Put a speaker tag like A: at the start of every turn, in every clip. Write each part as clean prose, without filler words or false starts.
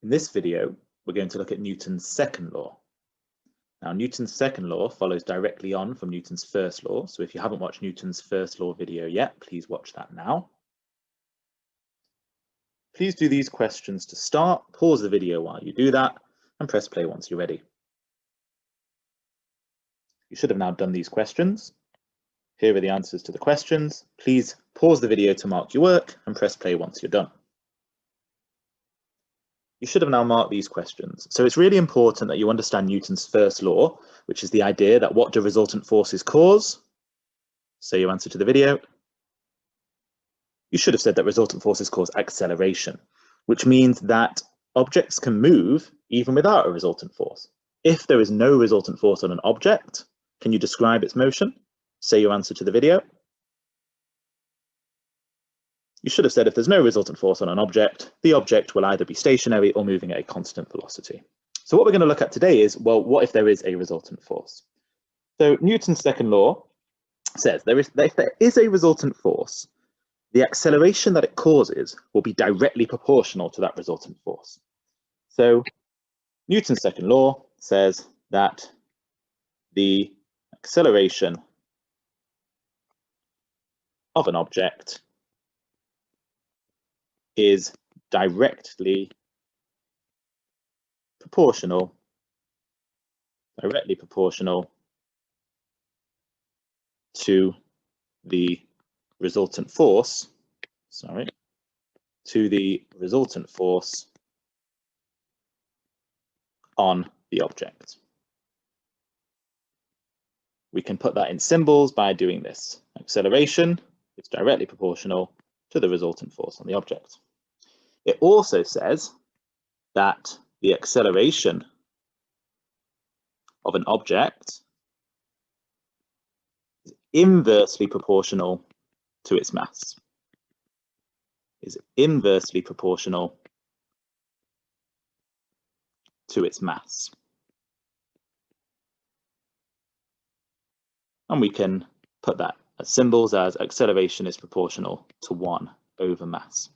A: In this video, we're going to look at Newton's second law. Now, Newton's second law follows directly on from Newton's first law. So if you haven't watched Newton's first law video yet, please watch that now. Please do these questions to start. Pause the video while you do that and press play once you're ready. You should have now done these questions. Here are the answers to the questions. Please pause the video to mark your work and press play once you're done. You should have now marked these questions. So it's really important that you understand Newton's first law, which is the idea that what do resultant forces cause? Say your answer to the video. You should have said that resultant forces cause acceleration, which means that objects can move even without a resultant force. If there is no resultant force on an object, can you describe its motion? Say your answer to the video. You should have said if there's no resultant force on an object, the object will either be stationary or moving at a constant velocity. So what we're going to look at today is, well, what if there is a resultant force? So Newton's second law says if there is a resultant force, the acceleration that it causes will be directly proportional to that resultant force. So Newton's second law says that the acceleration of an object is directly proportional to the resultant force, on the object. We can put that in symbols by doing this. Acceleration is directly proportional to the resultant force on the object. It also says that the acceleration of an object is inversely proportional to its mass. And we can put that as symbols as acceleration is proportional to 1 over mass.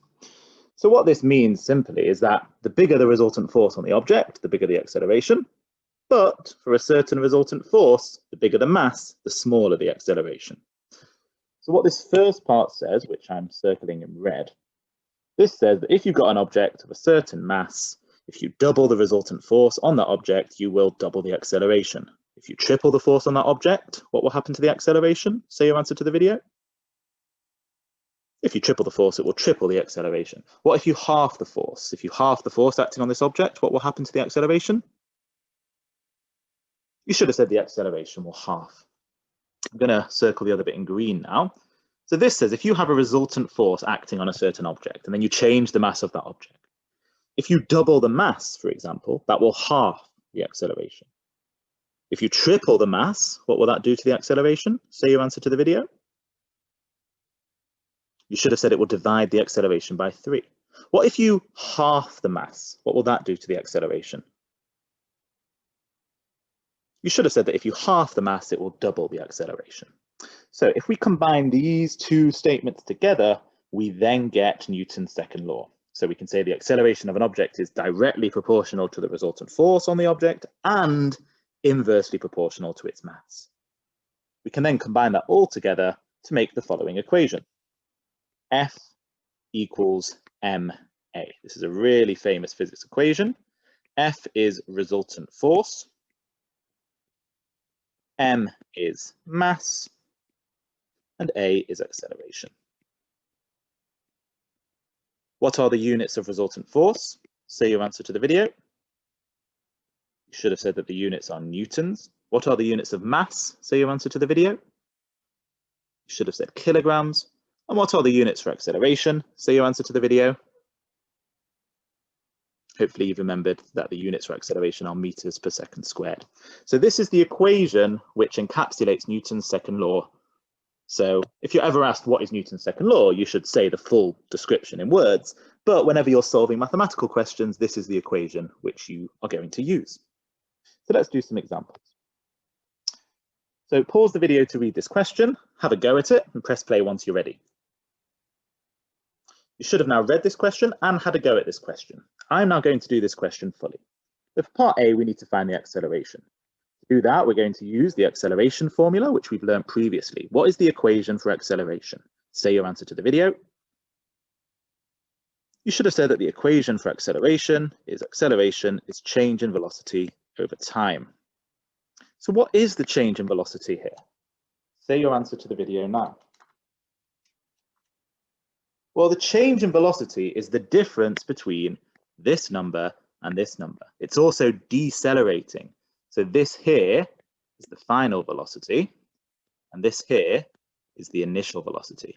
A: So what this means simply is that the bigger the resultant force on the object, the bigger the acceleration, but for a certain resultant force, the bigger the mass, the smaller the acceleration. So what this first part says, which I'm circling in red, this says that if you've got an object of a certain mass, if you double the resultant force on that object, you will double the acceleration. If you triple the force on that object, what will happen to the acceleration? Say your answer to the video. If you triple the force, it will triple the acceleration. What if you half the force? If you half the force acting on this object, what will happen to the acceleration? You should have said the acceleration will half. I'm going to circle the other bit in green now. So this says if you have a resultant force acting on a certain object, and then you change the mass of that object. If you double the mass, for example, that will half the acceleration. If you triple the mass, what will that do to the acceleration? Say your answer to the video. You should have said it will divide the acceleration by 3. What if you half the mass? What will that do to the acceleration? You should have said that if you half the mass, it will double the acceleration. So if we combine these two statements together, we then get Newton's second law. So we can say the acceleration of an object is directly proportional to the resultant force on the object and inversely proportional to its mass. We can then combine that all together to make the following equation. F equals ma. This is a really famous physics equation. F is resultant force, m is mass, and a is acceleration. What are the units of resultant force? Say your answer to the video. You should have said that the units are newtons. What are the units of mass? Say your answer to the video. You should have said kilograms. And what are the units for acceleration? Say your answer to the video. Hopefully you've remembered that the units for acceleration are meters per second squared. So this is the equation which encapsulates Newton's second law. So if you're ever asked what is Newton's second law, you should say the full description in words. But whenever you're solving mathematical questions, this is the equation which you are going to use. So let's do some examples. So pause the video to read this question, have a go at it, and press play once you're ready. You should have now read this question and had a go at this question. I'm now going to do this question fully. So for part A, we need to find the acceleration. To do that, we're going to use the acceleration formula, which we've learned previously. What is the equation for acceleration? Say your answer to the video. You should have said that the equation for acceleration is change in velocity over time. So what is the change in velocity here? Say your answer to the video now. Well, the change in velocity is the difference between this number and this number. It's also decelerating. So this here is the final velocity, and this here is the initial velocity,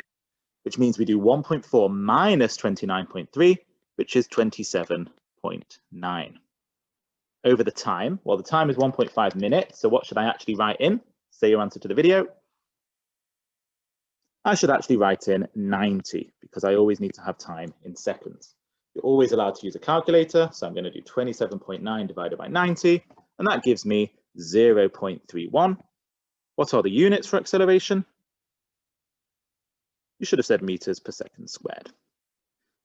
A: which means we do 1.4 minus 29.3, which is 27.9. Over the time, well, the time is 1.5 minutes, so what should I actually write in? Say your answer to the video. I should actually write in 90 because I always need to have time in seconds. You're always allowed to use a calculator, so I'm going to do 27.9 divided by 90, and that gives me 0.31. What are the units for acceleration? You should have said meters per second squared.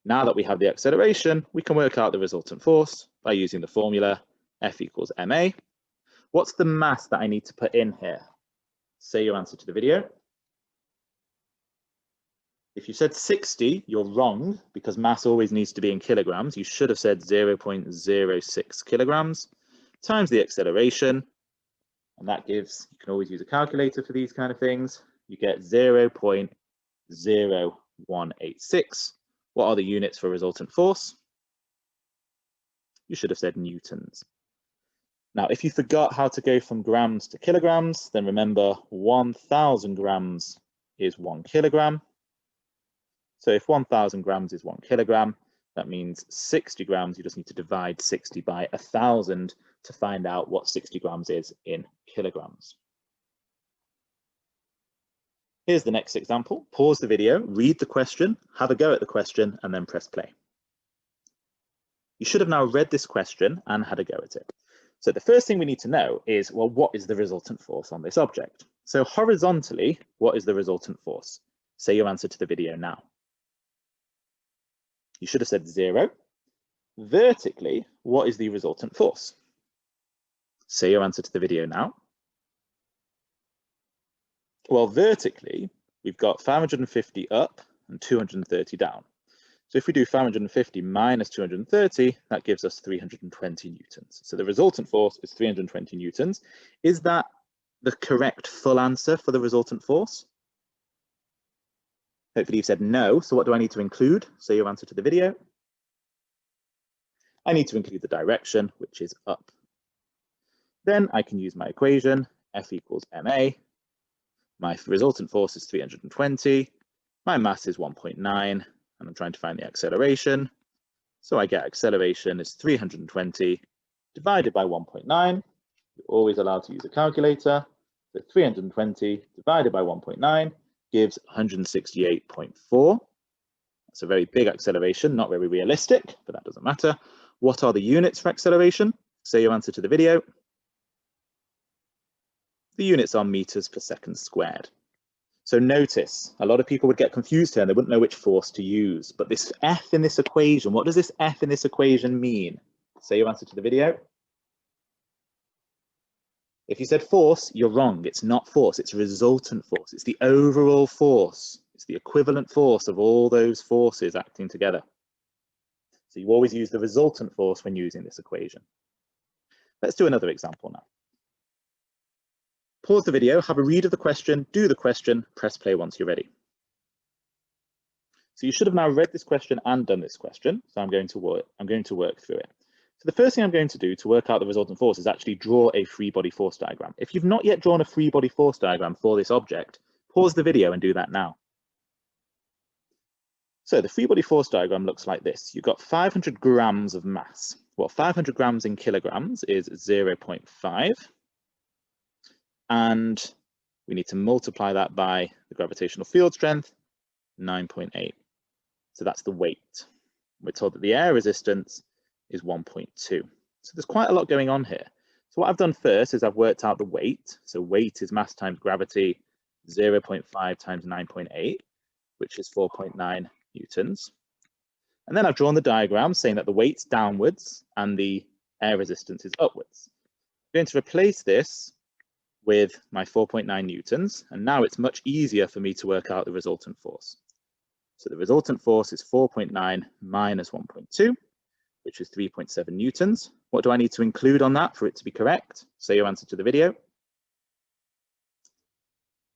A: Now that we have the acceleration, we can work out the resultant force by using the formula F equals ma. What's the mass that I need to put in here? Say your answer to the video. If you said 60, you're wrong because mass always needs to be in kilograms. You should have said 0.06 kilograms times the acceleration. And that gives, you can always use a calculator for these kind of things. You get 0.0186. What are the units for resultant force? You should have said newtons. Now, if you forgot how to go from grams to kilograms, then remember 1,000 grams is 1 kilogram. So if 1,000 grams is 1 kilogram, that means 60 grams, you just need to divide 60 by 1,000 to find out what 60 grams is in kilograms. Here's the next example. Pause the video, read the question, have a go at the question, and then press play. You should have now read this question and had a go at it. So the first thing we need to know is, well, what is the resultant force on this object? So horizontally, what is the resultant force? Say your answer to the video now. You should have said 0. Vertically, what is the resultant force? Say your answer to the video now. Well, vertically, we've got 550 up and 230 down. So if we do 550 minus 230, that gives us 320 newtons. So the resultant force is 320 newtons. Is that the correct full answer for the resultant force? Hopefully you've said no. So what do I need to include? Say your answer to the video. I need to include the direction, which is up. Then I can use my equation, F equals ma. My resultant force is 320. My mass is 1.9, and I'm trying to find the acceleration. So I get acceleration is 320 divided by 1.9. You're always allowed to use a calculator. So 320 divided by 1.9 gives 168.4. That's a very big acceleration, not very realistic, but that doesn't matter. What are the units for acceleration? Say your answer to the video. The units are meters per second squared. So notice, a lot of people would get confused here and they wouldn't know which force to use. But this F in this equation, what does this F in this equation mean? Say your answer to the video. If you said force, you're wrong. It's not force, it's resultant force. It's the overall force. It's the equivalent force of all those forces acting together. So you always use the resultant force when using this equation. Let's do another example now. Pause the video, have a read of the question, do the question, press play once you're ready. So you should have now read this question and done this question. So I'm going to work through it. So the first thing I'm going to do to work out the resultant force is actually draw a free body force diagram. If you've not yet drawn a free body force diagram for this object, pause the video and do that now. So the free body force diagram looks like this. You've got 500 grams of mass. Well, 500 grams in kilograms is 0.5. And we need to multiply that by the gravitational field strength, 9.8. So that's the weight. We're told that the air resistance is 1.2. So there's quite a lot going on here. So what I've done first is I've worked out the weight. So weight is mass times gravity, 0.5 times 9.8, which is 4.9 newtons. And then I've drawn the diagram saying that the weight's downwards and the air resistance is upwards. I'm going to replace this with my 4.9 newtons, and now it's much easier for me to work out the resultant force. So the resultant force is 4.9 minus 1.2, which is 3.7 newtons. What do I need to include on that for it to be correct? Say your answer to the video.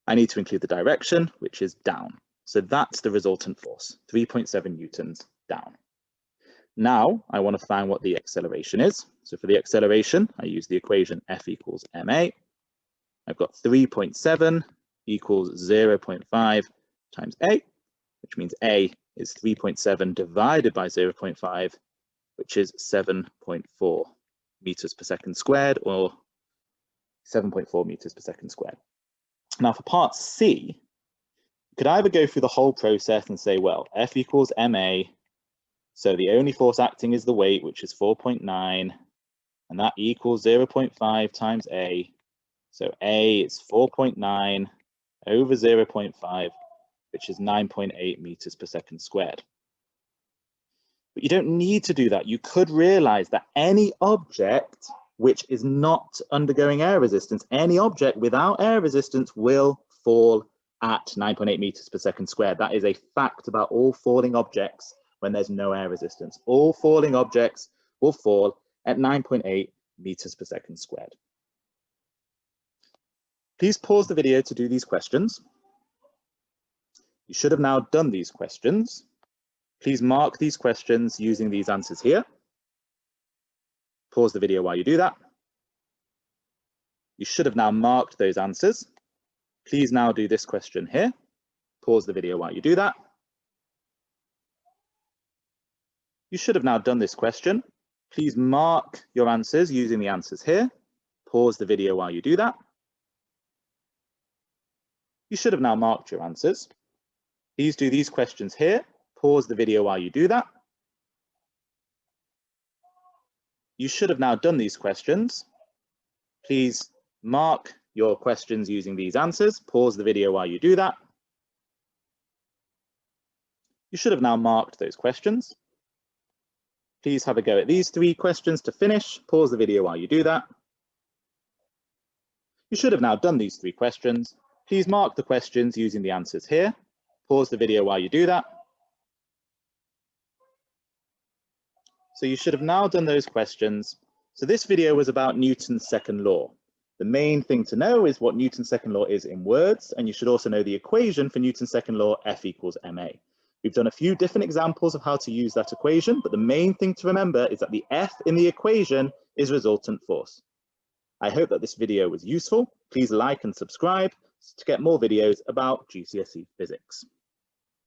A: I need to include the direction, which is down. So that's the resultant force, 3.7 newtons down. Now I want to find what the acceleration is. So for the acceleration, I use the equation F equals ma. I've got 3.7 equals 0.5 times a, which means a is 3.7 divided by 0.5, which is 7.4 meters per second squared, or 7.4 meters per second squared. Now for part C, you could either go through the whole process and say, well, F equals ma, so the only force acting is the weight, which is 4.9, and that equals 0.5 times a. So a is 4.9 over 0.5, which is 9.8 meters per second squared. But you don't need to do that. You could realize that any object which is not undergoing air resistance, any object without air resistance will fall at 9.8 meters per second squared. That is a fact about all falling objects when there's no air resistance. All falling objects will fall at 9.8 meters per second squared. Please pause the video to do these questions. You should have now done these questions. Please mark these questions using these answers here. Pause the video while you do that. You should have now marked those answers. Please now do this question here. Pause the video while you do that. You should have now done this question. Please mark your answers using the answers here. Pause the video while you do that. You should have now marked your answers. Please do these questions here. Pause the video while you do that. You should have now done these questions. Please mark your questions using these answers. Pause the video while you do that. You should have now marked those questions. Please have a go at these 3 questions to finish. Pause the video while you do that. You should have now done these 3 questions. Please mark the questions using the answers here. Pause the video while you do that. So you should have now done those questions. So this video was about Newton's second law. The main thing to know is what Newton's second law is in words, and you should also know the equation for Newton's second law, F equals ma. We've done a few different examples of how to use that equation, but the main thing to remember is that the F in the equation is resultant force. I hope that this video was useful. Please like and subscribe to get more videos about GCSE physics.